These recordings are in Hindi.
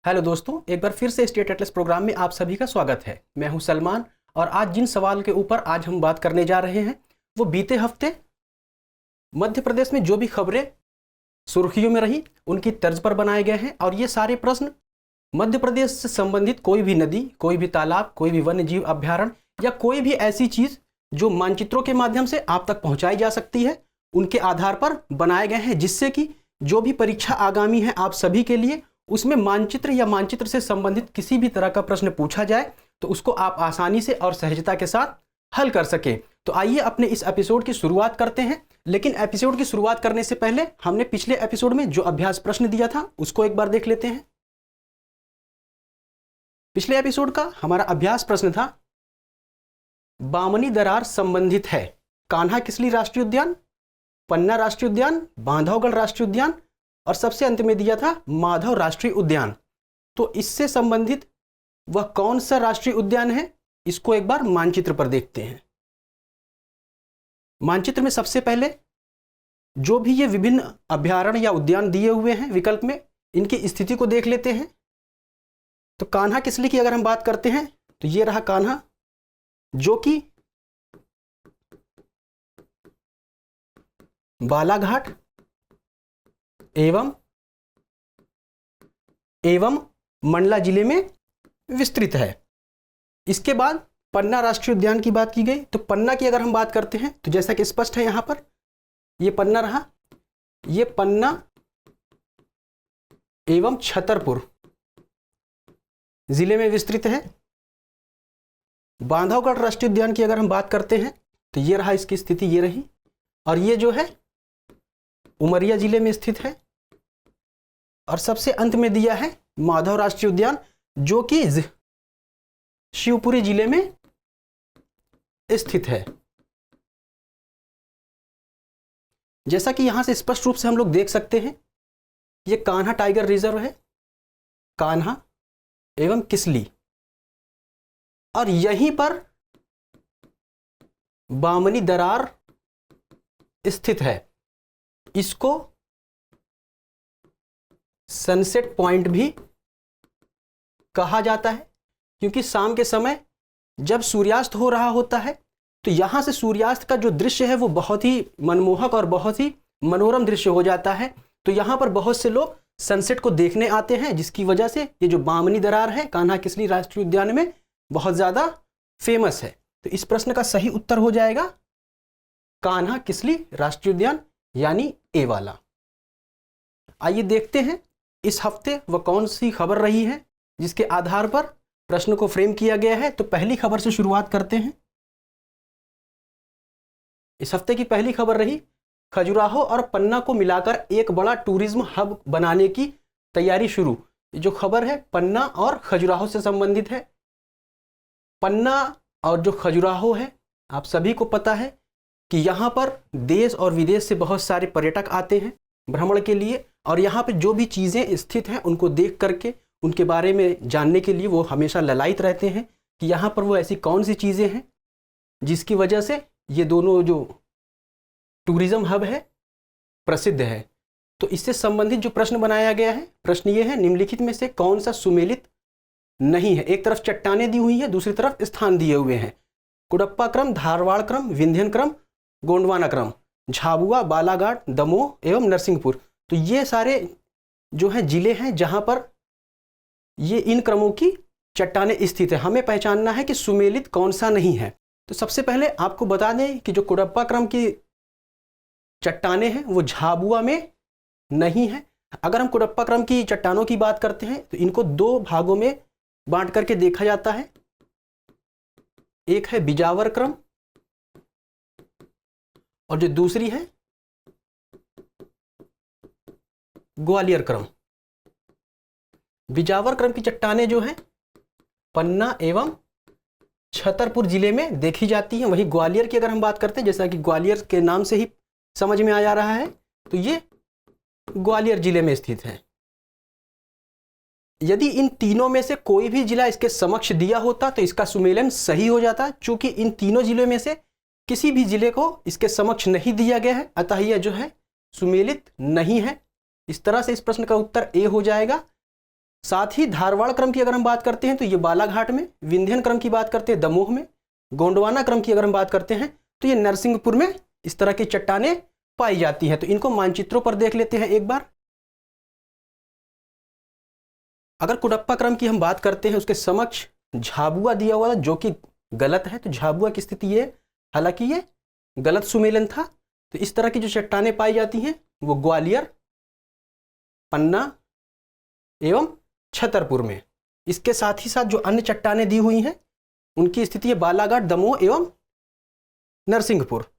हेलो दोस्तों, एक बार फिर से स्टेट एटलस प्रोग्राम में आप सभी का स्वागत है। मैं हूं सलमान और आज जिन सवाल के ऊपर आज हम बात करने जा रहे हैं वो बीते हफ्ते मध्य प्रदेश में जो भी खबरें सुर्खियों में रही उनकी तर्ज पर बनाए गए हैं। और ये सारे प्रश्न मध्य प्रदेश से संबंधित कोई भी नदी, कोई भी तालाब, कोई भी वन्य जीव अभ्यारण्य या कोई भी ऐसी चीज़ जो मानचित्रों के माध्यम से आप तक पहुँचाई जा सकती है, उनके आधार पर बनाए गए हैं, जिससे कि जो भी परीक्षा आगामी है आप सभी के लिए, उसमें मानचित्र या मानचित्र से संबंधित किसी भी तरह का प्रश्न पूछा जाए तो उसको आप आसानी से और सहजता के साथ हल कर सकें। तो आइए अपने इस एपिसोड की शुरुआत करते हैं। लेकिन एपिसोड की शुरुआत करने से पहले हमने पिछले एपिसोड में जो अभ्यास प्रश्न दिया था उसको एक बार देख लेते हैं। पिछले एपिसोड का हमारा अभ्यास प्रश्न था, बामनी दरार संबंधित है कान्हा किसली राष्ट्रीय उद्यान, पन्ना राष्ट्रीय उद्यान, बांधवगढ़ राष्ट्रीय उद्यान और सबसे अंत में दिया था माधव राष्ट्रीय उद्यान। तो इससे संबंधित वह कौन सा राष्ट्रीय उद्यान है, इसको एक बार मानचित्र पर देखते हैं। मानचित्र में सबसे पहले जो भी ये विभिन्न अभ्यारण्य या उद्यान दिए हुए हैं विकल्प में, इनकी स्थिति को देख लेते हैं। तो कान्हा किसली की अगर हम बात करते हैं तो ये रहा कान्हा, जो कि बालाघाट एवं मंडला जिले में विस्तृत है। इसके बाद पन्ना राष्ट्रीय उद्यान की बात की गई। तो पन्ना की अगर हम बात करते हैं तो जैसा कि स्पष्ट है यहां पर, ये पन्ना रहा, ये पन्ना एवं छतरपुर जिले में विस्तृत है। बांधवगढ़ राष्ट्रीय उद्यान की अगर हम बात करते हैं तो ये रहा, इसकी स्थिति ये रही, और ये जो है उमरिया जिले में स्थित है। और सबसे अंत में दिया है माधव राष्ट्रीय उद्यान, जो कि शिवपुरी जिले में स्थित है। जैसा कि यहां से स्पष्ट रूप से हम लोग देख सकते हैं, ये कान्हा टाइगर रिजर्व है, कान्हा एवं किसली, और यहीं पर बामनी दरार स्थित है। इसको सनसेट पॉइंट भी कहा जाता है, क्योंकि शाम के समय जब सूर्यास्त हो रहा होता है तो यहां से सूर्यास्त का जो दृश्य है वो बहुत ही मनमोहक और बहुत ही मनोरम दृश्य हो जाता है। तो यहां पर बहुत से लोग सनसेट को देखने आते हैं, जिसकी वजह से ये जो बामनी दरार है कान्हा किसली राष्ट्रीय उद्यान में बहुत ज़्यादा फेमस है। तो इस प्रश्न का सही उत्तर हो जाएगा कान्हा किसली राष्ट्रीय उद्यान, यानी ए वाला। आइए देखते हैं इस हफ्ते वह कौन सी खबर रही है जिसके आधार पर प्रश्न को फ्रेम किया गया है। तो पहली खबर से शुरुआत करते हैं। इस हफ्ते की पहली खबर रही, खजुराहो और पन्ना को मिलाकर एक बड़ा टूरिज्म हब बनाने की तैयारी शुरू। जो खबर है पन्ना और खजुराहो से संबंधित है। पन्ना और जो खजुराहो है, आप सभी को पता है कि यहाँ पर देश और विदेश से बहुत सारे पर्यटक आते हैं भ्रमण के लिए, और यहाँ पे जो भी चीज़ें स्थित हैं उनको देख करके उनके बारे में जानने के लिए वो हमेशा ललायित रहते हैं कि यहाँ पर वो ऐसी कौन सी चीज़ें हैं जिसकी वजह से ये दोनों जो टूरिज़्म हब है प्रसिद्ध है। तो इससे संबंधित जो प्रश्न बनाया गया है, प्रश्न ये है, निम्नलिखित में से कौन सा सुमेलित नहीं है। एक तरफ चट्टानें दी हुई हैं, दूसरी तरफ स्थान दिए हुए हैं। कुडप्पा क्रम, धारवाड़ क्रम, विंध्यन क्रम, गोंडवाना क्रम, झाबुआ, बालाघाट, दमोह एवं नरसिंहपुर। तो ये सारे जो हैं जिले हैं जहाँ पर ये इन क्रमों की चट्टानें स्थित है। हमें पहचानना है कि सुमेलित कौन सा नहीं है। तो सबसे पहले आपको बता दें कि जो कुडप्पा क्रम की चट्टानें हैं वो झाबुआ में नहीं है। अगर हम कुडप्पा क्रम की चट्टानों की बात करते हैं तो इनको दो भागों में बांट करके देखा जाता है। एक है बिजावर क्रम और जो दूसरी है ग्वालियर क्रम। बिजावर क्रम की चट्टानें जो हैं पन्ना एवं छतरपुर जिले में देखी जाती हैं। वहीं ग्वालियर की अगर हम बात करते हैं, जैसा कि ग्वालियर के नाम से ही समझ में आ जा रहा है, तो ये ग्वालियर जिले में स्थित है। यदि इन तीनों में से कोई भी जिला इसके समक्ष दिया होता तो इसका सुमेलन सही हो जाता। चूंकि इन तीनों जिलों में से किसी भी जिले को इसके समक्ष नहीं दिया गया है, अतः यह जो है सुमेलित नहीं है। इस तरह से इस प्रश्न का उत्तर ए हो जाएगा। साथ ही धारवाड़ क्रम की अगर हम बात करते हैं तो ये बालाघाट में, विंध्यन क्रम की बात करते हैं दमोह में, गोंडवाना क्रम की अगर हम बात करते हैं तो ये नरसिंहपुर में इस तरह की चट्टानें पाई जाती हैं। तो इनको मानचित्रों पर देख लेते हैं एक बार। अगर कुडप्पा क्रम की हम बात करते हैं, उसके समक्ष झाबुआ दिया हुआ था जो कि गलत है, तो झाबुआ की स्थिति ये, हालांकि ये गलत सुमेलन था। तो इस तरह की जो चट्टानें पाई जाती हैं वो ग्वालियर, पन्ना एवं छतरपुर में। इसके साथ ही साथ जो अन्य चट्टानें दी हुई हैं उनकी स्थिति है बालाघाट, दमोह एवं नरसिंहपुर।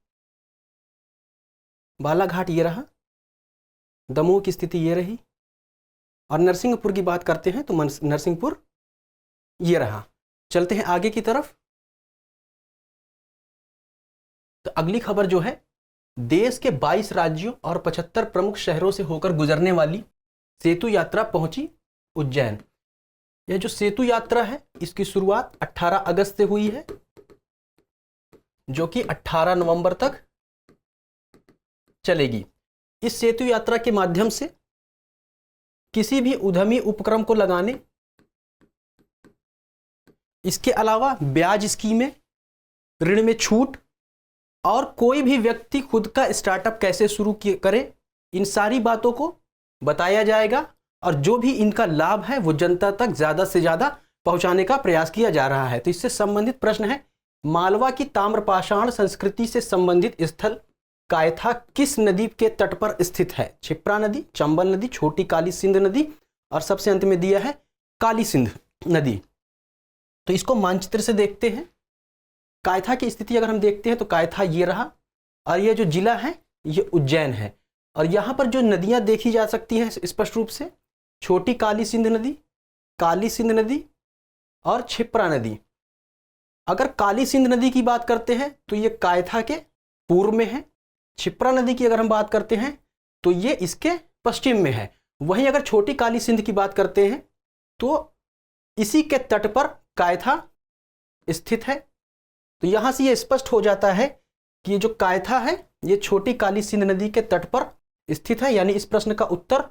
बालाघाट ये रहा, दमोह की स्थिति ये रही, और नरसिंहपुर की बात करते हैं तो नरसिंहपुर ये रहा। चलते हैं आगे की तरफ। तो अगली खबर जो है, देश के 22 राज्यों और 75 प्रमुख शहरों से होकर गुजरने वाली सेतु यात्रा पहुंची उज्जैन। यह जो सेतु यात्रा है इसकी शुरुआत 18 अगस्त से हुई है, जो कि 18 नवंबर तक चलेगी। इस सेतु यात्रा के माध्यम से किसी भी उद्यमी उपक्रम को लगाने, इसके अलावा ब्याज स्कीमें, ऋण में छूट, और कोई भी व्यक्ति खुद का स्टार्टअप कैसे शुरू करे, इन सारी बातों को बताया जाएगा। और जो भी इनका लाभ है वो जनता तक ज़्यादा से ज़्यादा पहुंचाने का प्रयास किया जा रहा है। तो इससे संबंधित प्रश्न है, मालवा की ताम्रपाषाण संस्कृति से संबंधित स्थल कायथा किस नदी के तट पर स्थित है? क्षिप्रा नदी, चंबल नदी, छोटी काली सिंध नदी, और सबसे अंत में दिया है काली सिंध नदी। तो इसको मानचित्र से देखते हैं। कायथा की स्थिति अगर हम देखते हैं तो कायथा ये रहा, और ये जो जिला है ये उज्जैन है। और यहाँ पर जो नदियाँ देखी जा सकती हैं स्पष्ट रूप से, छोटी काली सिंध नदी और क्षिप्रा नदी। अगर काली सिंध नदी की बात करते हैं तो ये कायथा के पूर्व में है। क्षिप्रा नदी की अगर हम बात करते हैं तो ये इसके पश्चिम में है। वहीं अगर छोटी काली सिंध की बात करते हैं तो इसी के तट पर कायथा स्थित है। तो यहां से ये स्पष्ट हो जाता है कि ये जो कायथा है ये छोटी काली सिंध नदी के तट पर स्थित है, यानी इस प्रश्न का उत्तर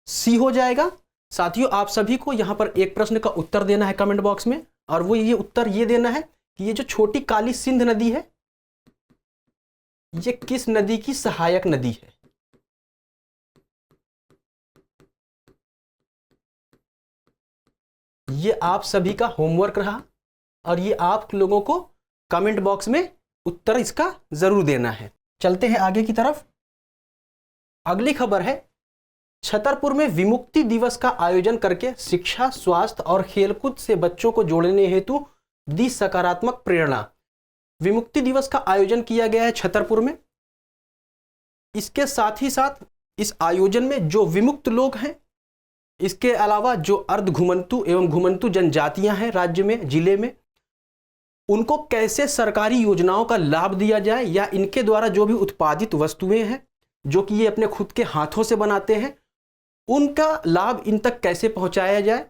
सी हो जाएगा। साथियों, आप सभी को यहां पर एक प्रश्न का उत्तर देना है कमेंट बॉक्स में, और वो ये उत्तर ये देना है कि ये जो छोटी काली सिंध नदी है ये किस नदी की सहायक नदी है। ये आप सभी का होमवर्क रहा, और ये आप लोगों को कमेंट बॉक्स में उत्तर इसका जरूर देना है। चलते हैं आगे की तरफ। अगली खबर है, छतरपुर में विमुक्ति दिवस का आयोजन करके शिक्षा, स्वास्थ्य और खेलकूद से बच्चों को जोड़ने हेतु दी सकारात्मक प्रेरणा। विमुक्ति दिवस का आयोजन किया गया है छतरपुर में। इसके साथ ही साथ इस आयोजन में जो विमुक्त लोग हैं, इसके अलावा जो अर्ध घुमंतु एवं घुमंतु जनजातियां हैं राज्य में, जिले में, उनको कैसे सरकारी योजनाओं का लाभ दिया जाए, या इनके द्वारा जो भी उत्पादित वस्तुएं हैं जो कि ये अपने खुद के हाथों से बनाते हैं, उनका लाभ इन तक कैसे पहुंचाया जाए,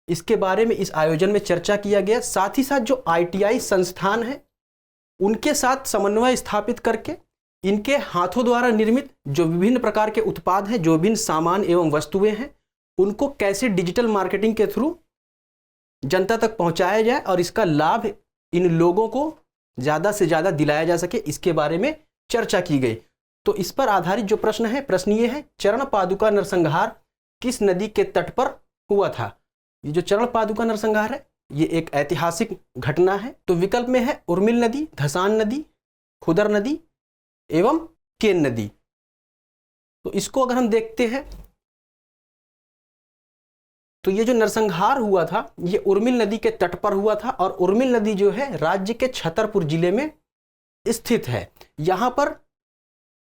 इसके बारे में इस आयोजन में चर्चा किया गया। साथ ही साथ जो ITI संस्थान है उनके साथ समन्वय स्थापित करके इनके हाथों द्वारा निर्मित जो विभिन्न प्रकार के उत्पाद हैं, जो विभिन्न सामान एवं वस्तुएं हैं, उनको कैसे डिजिटल मार्केटिंग के थ्रू जनता तक पहुंचाया जाए और इसका लाभ इन लोगों को ज़्यादा से ज़्यादा दिलाया जा सके, इसके बारे में चर्चा की गई। तो इस पर आधारित जो प्रश्न है, प्रश्न ये है, चरण पादुका नरसंहार किस नदी के तट पर हुआ था? ये जो चरण पादुका नरसंहार है ये एक ऐतिहासिक घटना है। तो विकल्प में है उर्मिल नदी, धसान नदी, खुदर नदी एवं केन नदी। तो इसको अगर हम देखते हैं तो ये जो नरसंहार हुआ था ये उर्मिल नदी के तट पर हुआ था, और उर्मिल नदी जो है राज्य के छतरपुर जिले में स्थित है। यहाँ पर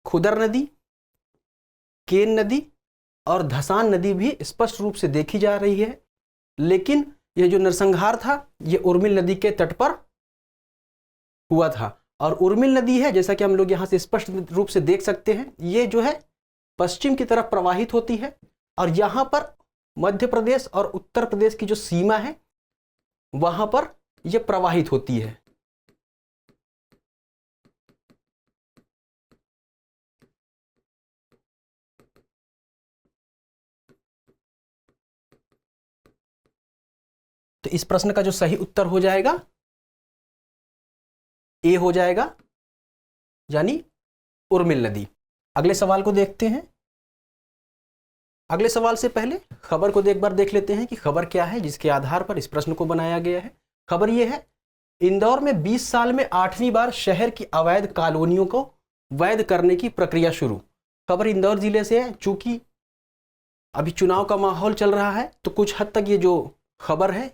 खुदर नदी, केन नदी और धसान नदी भी स्पष्ट रूप से देखी जा रही है, लेकिन यह जो नरसंहार था ये उर्मिल नदी के तट पर हुआ था। और उर्मिल नदी है, जैसा कि हम लोग यहाँ से स्पष्ट रूप से देख सकते हैं, ये जो है पश्चिम की तरफ प्रवाहित होती है, और यहाँ पर मध्य प्रदेश और उत्तर प्रदेश की जो सीमा है वहाँ पर यह प्रवाहित होती है। तो इस प्रश्न का जो सही उत्तर हो जाएगा ए हो जाएगा, यानी उर्मिल नदी। अगले सवाल को देखते हैं। अगले सवाल से पहले खबर को एक बार देख लेते हैं कि खबर क्या है जिसके आधार पर इस प्रश्न को बनाया गया है। खबर यह है, इंदौर में 20 साल में 8वीं बार शहर की अवैध कॉलोनियों को वैध करने की प्रक्रिया शुरू। खबर इंदौर जिले से है। चूंकि अभी चुनाव का माहौल चल रहा है तो कुछ हद तक ये जो खबर है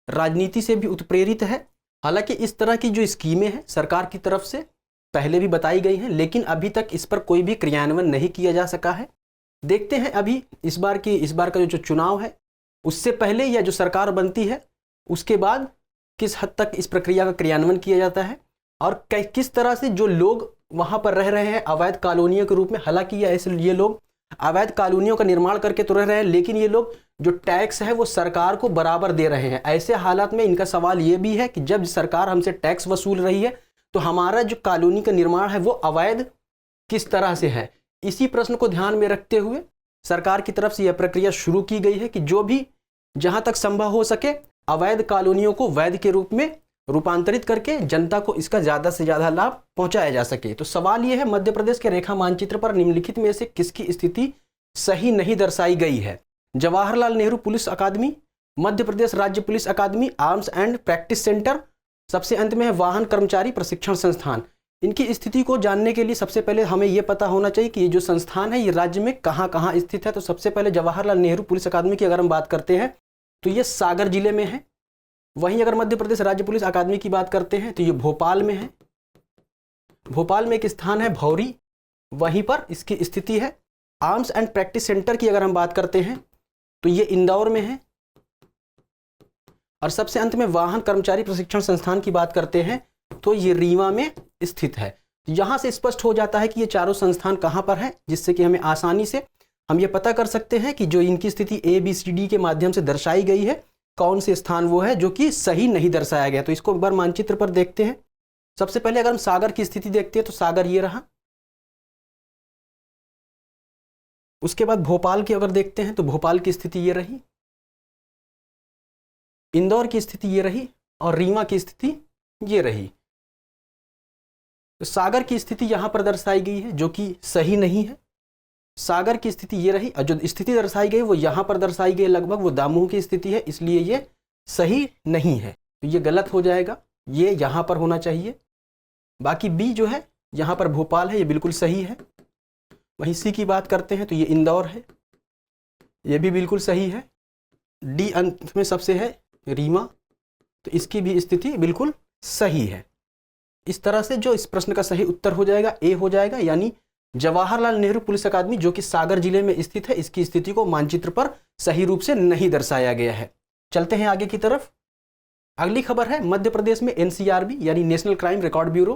राजनीति से भी उत्प्रेरित है। हालांकि इस तरह की जो स्कीमें हैं सरकार की तरफ से पहले भी बताई गई हैं, लेकिन अभी तक इस पर कोई भी क्रियान्वयन नहीं किया जा सका है। देखते हैं अभी इस बार का जो चुनाव है उससे पहले या जो सरकार बनती है उसके बाद किस हद तक इस प्रक्रिया का क्रियान्वयन किया जाता है और किस तरह से जो लोग वहां पर रह रहे हैं अवैध कॉलोनियों के रूप में। हालांकि ये लोग अवैध कॉलोनियों का निर्माण करके तो रह रहे हैं, लेकिन ये लोग जो टैक्स है वो सरकार को बराबर दे रहे हैं। ऐसे हालात में इनका सवाल ये भी है कि जब सरकार हमसे टैक्स वसूल रही है तो हमारा जो कॉलोनी का निर्माण है वो अवैध किस तरह से है। इसी प्रश्न को ध्यान में रखते हुए सरकार की तरफ से यह प्रक्रिया शुरू की गई है कि जो भी जहां तक संभव हो सके अवैध कॉलोनियों को वैध के रूप में रूपांतरित करके जनता को इसका ज्यादा से ज्यादा लाभ पहुंचाया जा सके। तो सवाल यह है, मध्य प्रदेश के रेखा मानचित्र पर निम्नलिखित में से किसकी स्थिति सही नहीं दर्शाई गई है। जवाहरलाल नेहरू पुलिस अकादमी, मध्य प्रदेश राज्य police academy, arms and practice centre, सबसे अंत में है वाहन कर्मचारी प्रशिक्षण संस्थान। इनकी स्थिति को जानने के लिए सबसे पहले हमें यह पता होना चाहिए कि ये जो संस्थान है ये राज्य में कहाँ कहाँ स्थित है। तो सबसे पहले जवाहरलाल नेहरू पुलिस अकादमी की अगर हम बात करते हैं तो ये सागर जिले में है। वहीं अगर मध्य प्रदेश राज्य पुलिस अकादमी की बात करते हैं तो ये भोपाल में है। भोपाल में एक स्थान है भौरी, वहीं पर इसकी स्थिति है। आर्म्स एंड प्रैक्टिस सेंटर की अगर हम बात करते हैं तो ये इंदौर में है। और सबसे अंत में वाहन कर्मचारी प्रशिक्षण संस्थान की बात करते हैं तो ये रीवा में स्थित है। यहां से स्पष्ट हो जाता है कि ये चारों संस्थान कहां पर है, जिससे कि हमें आसानी से हम ये पता कर सकते हैं कि जो इनकी स्थिति ABCD के माध्यम से दर्शाई गई है कौन से स्थान वो है जो कि सही नहीं दर्शाया गया। तो इसको एक बार मानचित्र पर देखते हैं। सबसे पहले अगर हम सागर की स्थिति देखते हैं तो सागर ये रहा। उसके बाद भोपाल की अगर देखते हैं तो भोपाल की स्थिति ये रही, इंदौर की स्थिति ये रही और रीवा की स्थिति ये रही। तो सागर की स्थिति यहां पर दर्शाई गई है जो कि सही नहीं है। सागर की स्थिति ये रही और जो स्थिति दर्शाई गई वो यहां पर दर्शाई गई लगभग वो दामोह की स्थिति है, इसलिए ये सही नहीं है। तो ये गलत हो जाएगा, ये यहां पर होना चाहिए। बाकी बी जो है यहां पर भोपाल है, ये बिल्कुल सही है। वहीं सी की बात करते हैं तो ये इंदौर है, ये भी बिल्कुल सही है। डी अंत में सबसे है रीवा, तो इसकी भी स्थिति बिल्कुल सही है। इस तरह से जो इस प्रश्न का सही उत्तर हो जाएगा ए हो जाएगा, यानी जवाहरलाल नेहरू पुलिस अकादमी जो कि सागर जिले में स्थित है इसकी स्थिति को मानचित्र पर सही रूप से नहीं दर्शाया गया है। चलते हैं आगे की तरफ। अगली खबर है, मध्य प्रदेश में NCRB यानी नेशनल क्राइम रिकॉर्ड ब्यूरो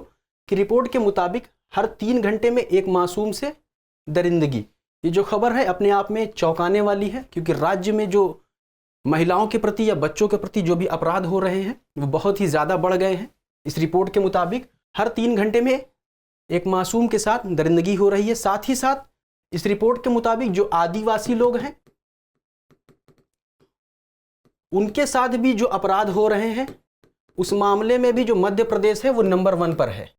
की रिपोर्ट के मुताबिक हर 3 घंटे में एक मासूम से दरिंदगी। ये जो खबर है अपने आप में चौंकाने वाली है, क्योंकि राज्य में जो महिलाओं के प्रति या बच्चों के प्रति जो भी अपराध हो रहे हैं वो बहुत ही ज़्यादा बढ़ गए हैं। इस रिपोर्ट के मुताबिक हर 3 घंटे में एक मासूम के साथ दरिंदगी हो रही है। साथ ही साथ इस रिपोर्ट के मुताबिक जो आदिवासी लोग हैं उनके साथ भी जो अपराध हो रहे हैं उस मामले में भी जो मध्य प्रदेश है वो नंबर 1 पर है।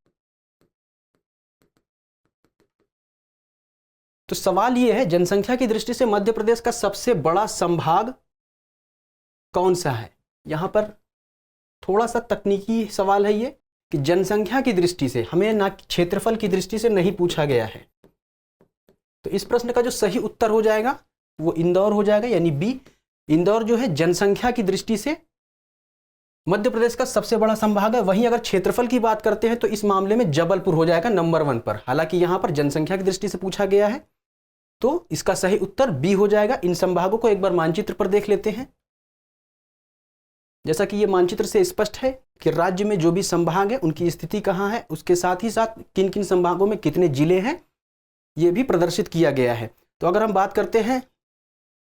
तो सवाल ये है, जनसंख्या की दृष्टि से मध्य प्रदेश का सबसे बड़ा संभाग कौन सा है। यहां पर थोड़ा सा तकनीकी सवाल है ये कि जनसंख्या की दृष्टि से, हमें ना क्षेत्रफल की दृष्टि से नहीं पूछा गया है। तो इस प्रश्न का जो सही उत्तर हो जाएगा वो इंदौर हो जाएगा, यानी बी। इंदौर जो है जनसंख्या की दृष्टि से मध्य प्रदेश का सबसे बड़ा संभाग है। वहीं अगर क्षेत्रफल की बात करते हैं तो इस मामले में जबलपुर हो जाएगा नंबर 1 पर। हालांकि यहां पर जनसंख्या की दृष्टि से पूछा गया है तो इसका सही उत्तर बी हो जाएगा। इन संभागों को एक बार मानचित्र पर देख लेते हैं। जैसा कि ये मानचित्र से स्पष्ट है कि राज्य में जो भी संभाग है उनकी स्थिति कहाँ है, उसके साथ ही साथ किन किन संभागों में कितने जिले हैं ये भी प्रदर्शित किया गया है। तो अगर हम बात करते हैं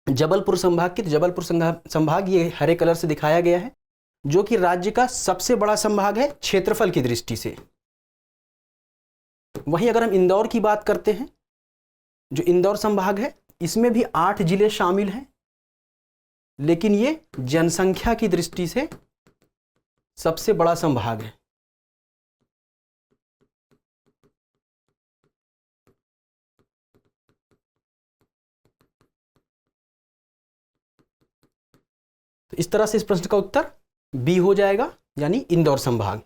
जबलपुर संभाग की, तो जबलपुर संभाग ये हरे कलर से दिखाया गया है जो कि राज्य का सबसे बड़ा संभाग है क्षेत्रफल की दृष्टि से। वहीं अगर हम इंदौर की बात करते हैं, जो इंदौर संभाग है इसमें भी 8 जिले शामिल हैं। लेकिन ये जनसंख्या की दृष्टि से सबसे बड़ा संभाग है। तो इस तरह से इस प्रश्न का उत्तर बी हो जाएगा, यानी इंदौर संभाग।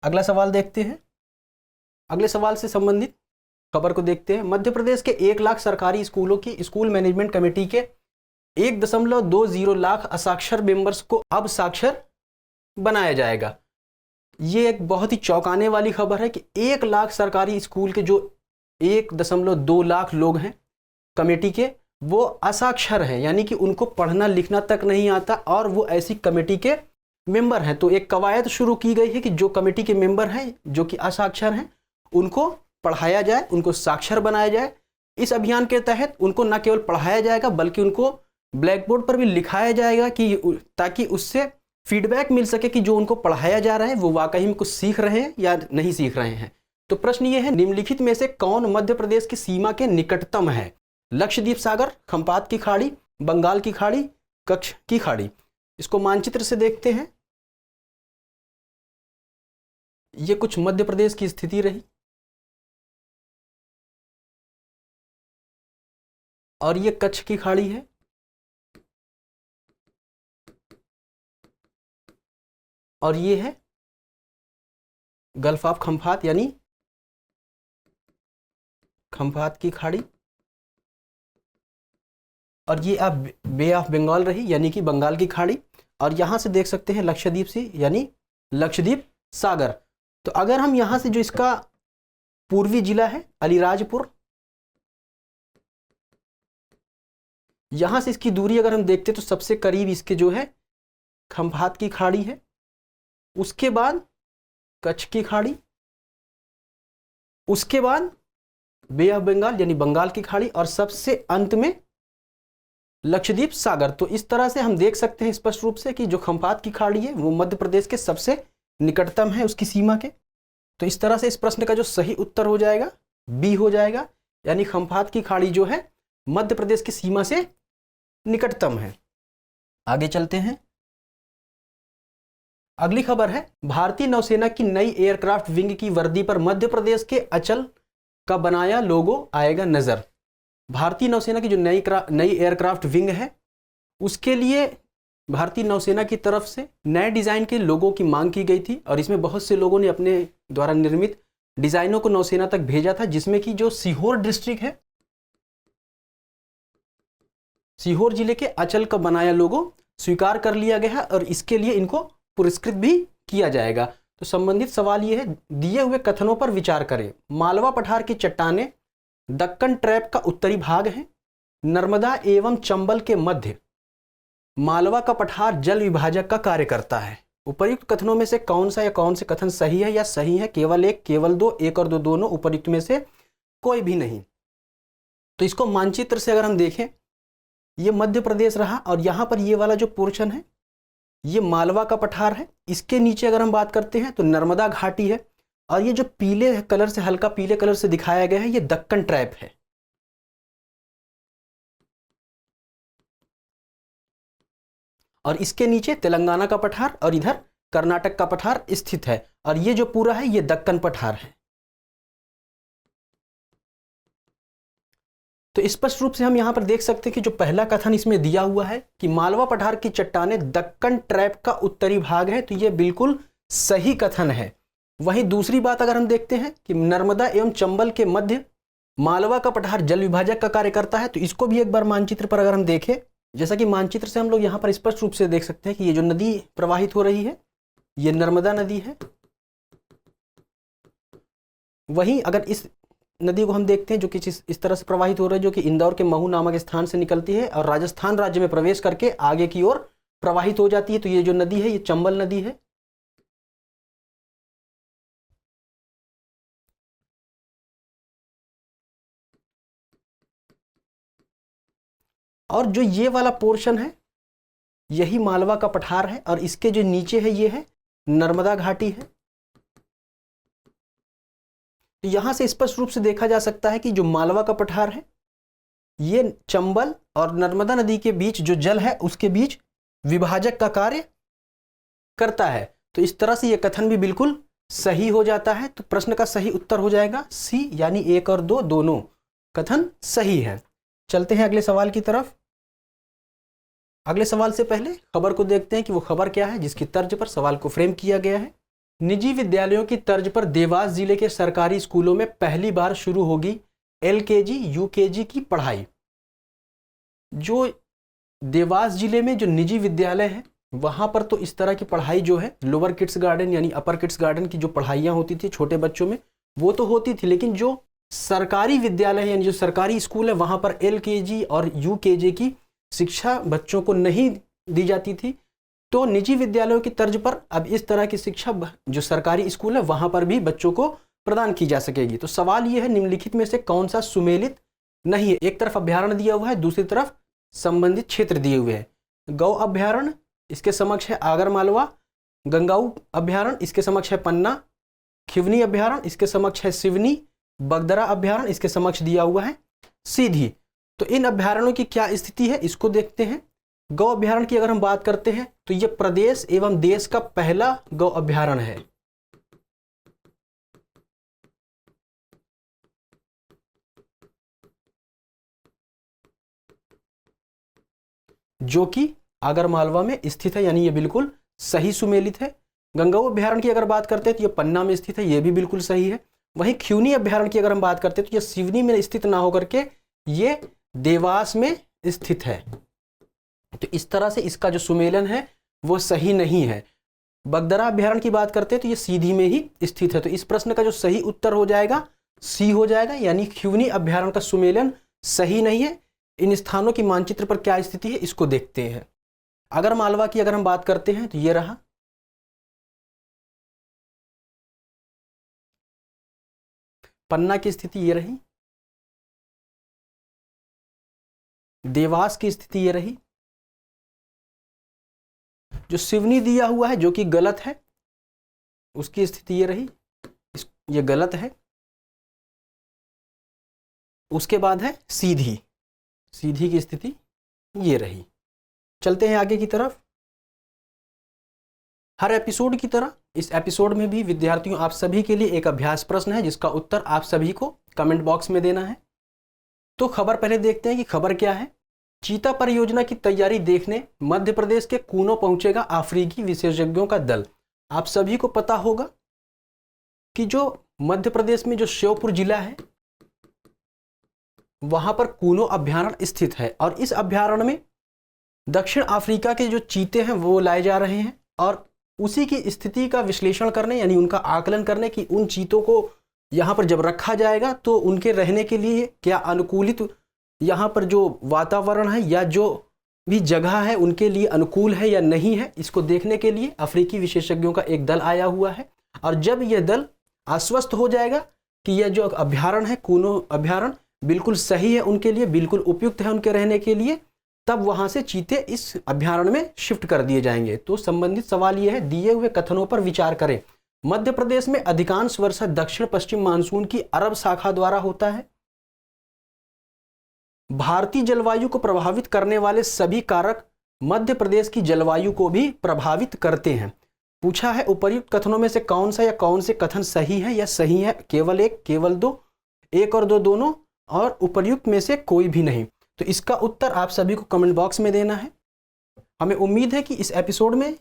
अगला सवाल देखते हैं। अगले सवाल से संबंधित खबर को देखते हैं। मध्य प्रदेश के 1 लाख सरकारी स्कूलों की स्कूल मैनेजमेंट कमेटी के 1.20 लाख असाक्षर मेंबर्स को अब साक्षर बनाया जाएगा। ये एक बहुत ही चौंकाने वाली खबर है कि 1 लाख सरकारी स्कूल के जो 1.2 लाख लोग हैं कमेटी के, वो असाक्षर हैं, यानी कि उनको पढ़ना लिखना तक नहीं आता और वो ऐसी कमेटी के मेंबर हैं। तो एक कवायद शुरू की गई है कि जो कमेटी के मेंबर हैं जो कि असाक्षर हैं उनको पढ़ाया जाए, उनको साक्षर बनाया जाए। इस अभियान के तहत उनको न केवल पढ़ाया जाएगा बल्कि उनको ब्लैक बोर्ड पर भी लिखाया जाएगा कि ताकि उससे फीडबैक मिल सके कि जो उनको पढ़ाया जा रहा है वो वाकई में कुछ सीख रहे हैं या नहीं सीख रहे हैं। तो प्रश्न ये है, निम्नलिखित में से कौन मध्य प्रदेश की सीमा के निकटतम है? लक्षद्वीप सागर, खंपात की खाड़ी, बंगाल की खाड़ी, कच्छ की खाड़ी। इसको मानचित्र से देखते हैं। ये कुछ मध्य प्रदेश की स्थिति रही और ये कच्छ की खाड़ी है और ये है गल्फ ऑफ खंपात यानी खंपात की खाड़ी, और ये आप बे ऑफ बंगाल रही यानी कि बंगाल की खाड़ी, और यहां से देख सकते हैं लक्षद्वीप सी यानी लक्षद्वीप सागर। तो अगर हम यहां से जो इसका पूर्वी जिला है अलीराजपुर, यहां से इसकी दूरी अगर हम देखते तो सबसे करीब इसके जो है खंपात की खाड़ी है, उसके बाद कच्छ की खाड़ी, उसके बाद बे ऑफ बंगाल यानी बंगाल की खाड़ी और सबसे अंत में लक्षद्वीप सागर। तो इस तरह से हम देख सकते हैं स्पष्ट रूप से कि जो खंपात की खाड़ी है वो मध्य प्रदेश के सबसे निकटतम है उसकी सीमा के। तो इस तरह से इस प्रश्न का जो सही उत्तर हो जाएगा बी हो जाएगा, यानी खंपात की खाड़ी जो है मध्य प्रदेश की सीमा से निकटतम है। आगे चलते हैं। अगली खबर है, भारतीय नौसेना की नई एयरक्राफ्ट विंग की वर्दी पर मध्य प्रदेश के अचल का बनाया लोगो आएगा नजर। भारतीय नौसेना की जो नई एयरक्राफ्ट विंग है उसके लिए भारतीय नौसेना की तरफ से नए डिजाइन के लोगों की मांग की गई थी और इसमें बहुत से लोगों ने अपने द्वारा निर्मित डिजाइनों को नौसेना तक भेजा था, जिसमें कि जो सीहोर डिस्ट्रिक्ट है, सीहोर जिले के अचल का बनाया लोगो स्वीकार कर लिया गया है और इसके लिए इनको पुरस्कृत भी किया जाएगा। तो संबंधित सवाल यह है, दिए हुए कथनों पर विचार करें। मालवा पठार की चट्टानें दक्कन ट्रैप का उत्तरी भाग है, नर्मदा एवं चंबल के मध्य मालवा का पठार जल विभाजक का कार्य करता है। उपर्युक्त कथनों में से कौन सा या कौन से कथन सही है या सही है? केवल एक, केवल दो, एक और दो दोनों, उपर्युक्त में से कोई भी नहीं। तो इसको मानचित्र से अगर हम देखें, ये मध्य प्रदेश रहा और यहां पर ये वाला जो पोर्शन है ये मालवा का पठार है। इसके नीचे अगर हम बात करते हैं तो नर्मदा घाटी है और ये जो पीले कलर से, हल्का पीले कलर से दिखाया गया है, ये दक्कन ट्रैप है। और इसके नीचे तेलंगाना का पठार और इधर कर्नाटक का पठार स्थित है और ये जो पूरा है ये दक्कन पठार है। तो स्पष्ट रूप से हम यहां पर देख सकते हैं कि जो पहला कथन इसमें दिया हुआ है कि मालवा पठार की चट्टानें दक्कन ट्रैप का उत्तरी भाग है, तो ये बिल्कुल सही कथन है। वहीं दूसरी बात अगर हम देखते हैं कि नर्मदा एवं चंबल के मध्य मालवा का पठार जल विभाजक का कार्य करता है, तो इसको भी एक बार मानचित्र पर अगर हम देखें, जैसा कि मानचित्र से हम लोग यहाँ पर स्पष्ट रूप से देख सकते हैं कि ये जो नदी प्रवाहित हो रही है ये नर्मदा नदी है। वहीं अगर इस नदी को हम देखते हैं जो कि इस तरह से प्रवाहित हो रही है, जो कि इंदौर के महू नामक स्थान से निकलती है और राजस्थान राज्य में प्रवेश करके आगे की ओर प्रवाहित हो जाती है, तो ये जो नदी है ये चंबल नदी है। और जो ये वाला पोर्शन है यही मालवा का पठार है और इसके जो नीचे है ये है नर्मदा घाटी है। तो यहां से स्पष्ट रूप से देखा जा सकता है कि जो मालवा का पठार है ये चंबल और नर्मदा नदी के बीच जो जल है उसके बीच विभाजक का कार्य करता है। तो इस तरह से ये कथन भी बिल्कुल सही हो जाता है। तो प्रश्न का सही उत्तर हो जाएगा सी, यानी 1 और 2 दोनों कथन सही है। चलते हैं अगले सवाल की तरफ। अगले सवाल से पहले खबर को देखते हैं कि वो खबर क्या है जिसकी तर्ज पर सवाल को फ्रेम किया गया है। निजी विद्यालयों की तर्ज पर देवास जिले के सरकारी स्कूलों में पहली बार शुरू होगी LKG UKG की पढ़ाई। जो देवास जिले में जो निजी विद्यालय है वहाँ पर तो इस तरह की पढ़ाई जो है लोअर किड्स गार्डन यानी अपर किड्स गार्डन की जो पढ़ाइयाँ होती थी छोटे बच्चों में वो तो होती थी, लेकिन जो सरकारी विद्यालय है यानी जो सरकारी स्कूल है वहाँ पर LKG और UKG की शिक्षा बच्चों को नहीं दी जाती थी। तो निजी विद्यालयों की तर्ज पर अब इस तरह की शिक्षा जो सरकारी स्कूल है वहाँ पर भी बच्चों को प्रदान की जा सकेगी। तो सवाल ये है निम्नलिखित में से कौन सा सुमेलित नहीं है। एक तरफ अभ्यारण्य दिया हुआ है, दूसरी तरफ संबंधित क्षेत्र दिए हुए हैं। गौ अभ्यारण्य, इसके समक्ष है आगरमालवा। गंगाऊ अभ्यारण्य, इसके समक्ष है पन्ना। खिवनी अभ्यारण्य, इसके समक्ष है सिवनी। बगदरा अभ्यारण्य, इसके समक्ष दिया हुआ है सीधी। तो इन अभ्यारण्यों की क्या स्थिति है इसको देखते हैं। गौ अभ्यारण्य की अगर हम बात करते हैं तो यह प्रदेश एवं देश का पहला गौ अभ्यारण्य है। जो कि आगरमालवा में स्थित है, यानी ये बिल्कुल सही सुमेलित है। गंगाऊ अभ्यारण्य की अगर बात करते हैं तो ये पन्ना में स्थित है, ये भी बिल्कुल सही है। वहीं खिवनी अभ्यारण्य की अगर हम बात करते हैं तो ये सिवनी में स्थित ना होकर के ये देवास में स्थित है। तो इस तरह से इसका जो सुमेलन है वो सही नहीं है। बगदरा अभ्यारण्य की बात करते हैं तो ये सीधी में ही स्थित है। तो इस प्रश्न का जो सही उत्तर हो जाएगा सी हो जाएगा, यानी खिवनी अभ्यारण्य का सुमेलन सही नहीं है। इन स्थानों की मानचित्र पर क्या स्थिति है इसको देखते हैं। आगरमालवा की अगर हम बात करते हैं तो ये रहा। पन्ना की स्थिति ये रही। देवास की स्थिति ये रही। जो सिवनी दिया हुआ है जो कि गलत है उसकी स्थिति ये रही, ये गलत है। उसके बाद है सीधी, सीधी की स्थिति ये रही। चलते हैं आगे की तरफ। हर एपिसोड की तरह इस एपिसोड में भी विद्यार्थियों आप सभी के लिए एक अभ्यास प्रश्न है जिसका उत्तर आप सभी को कमेंट बॉक्स में देना है। तो खबर पहले देखते हैं कि खबर क्या है। चीता परियोजना की तैयारी देखने मध्य प्रदेश के कूनो पहुंचेगा अफ्रीकी विशेषज्ञों का दल। आप सभी को पता होगा कि जो मध्य प्रदेश में जो श्योपुर जिला है वहां पर कूनो अभ्यारण्य स्थित है और इस अभ्यारण्य में दक्षिण अफ्रीका के जो चीते हैं वो लाए जा रहे हैं और उसी की स्थिति का विश्लेषण करने यानी उनका आकलन करने कि उन चीतों को यहाँ पर जब रखा जाएगा तो उनके रहने के लिए क्या अनुकूलित यहाँ पर जो वातावरण है या जो भी जगह है उनके लिए अनुकूल है या नहीं है, इसको देखने के लिए अफ्रीकी विशेषज्ञों का एक दल आया हुआ है। और जब यह दल आश्वस्त हो जाएगा कि यह जो अभ्यारण्य है कूनो अभ्यारण्य बिल्कुल सही है उनके लिए, बिल्कुल उपयुक्त है उनके रहने के लिए, तब वहाँ से चीते इस अभ्यारण्य में शिफ्ट कर दिए जाएंगे। तो संबंधित सवाल यह है, दिए हुए कथनों पर विचार करें। मध्य प्रदेश में अधिकांश वर्षा दक्षिण पश्चिम मानसून की अरब शाखा द्वारा होता है। भारतीय जलवायु को प्रभावित करने वाले सभी कारक मध्य प्रदेश की जलवायु को भी प्रभावित करते हैं। पूछा है उपर्युक्त कथनों में से कौन सा या कौन से कथन सही है या सही है केवल एक, केवल दो, एक और दो दोनों, और उपर्युक्त में से कोई भी नहीं। तो इसका उत्तर आप सभी को कमेंट बॉक्स में देना है। हमें उम्मीद है कि इस एपिसोड में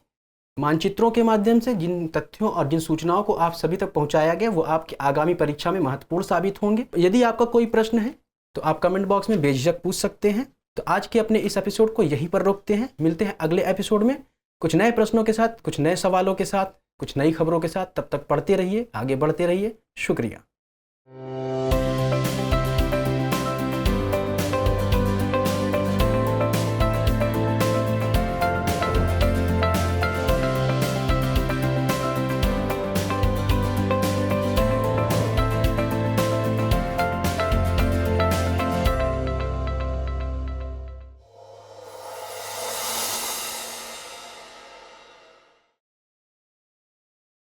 मानचित्रों के माध्यम से जिन तथ्यों और जिन सूचनाओं को आप सभी तक पहुंचाया गया वो आपकी आगामी परीक्षा में महत्वपूर्ण साबित होंगे। यदि आपका कोई प्रश्न है तो आप कमेंट बॉक्स में बेझिझक पूछ सकते हैं। तो आज के अपने इस एपिसोड को यहीं पर रोकते हैं। मिलते हैं अगले एपिसोड में कुछ नए प्रश्नों के साथ, कुछ नए सवालों के साथ, कुछ नई खबरों के साथ। तब तक पढ़ते रहिए, आगे बढ़ते रहिए। शुक्रिया।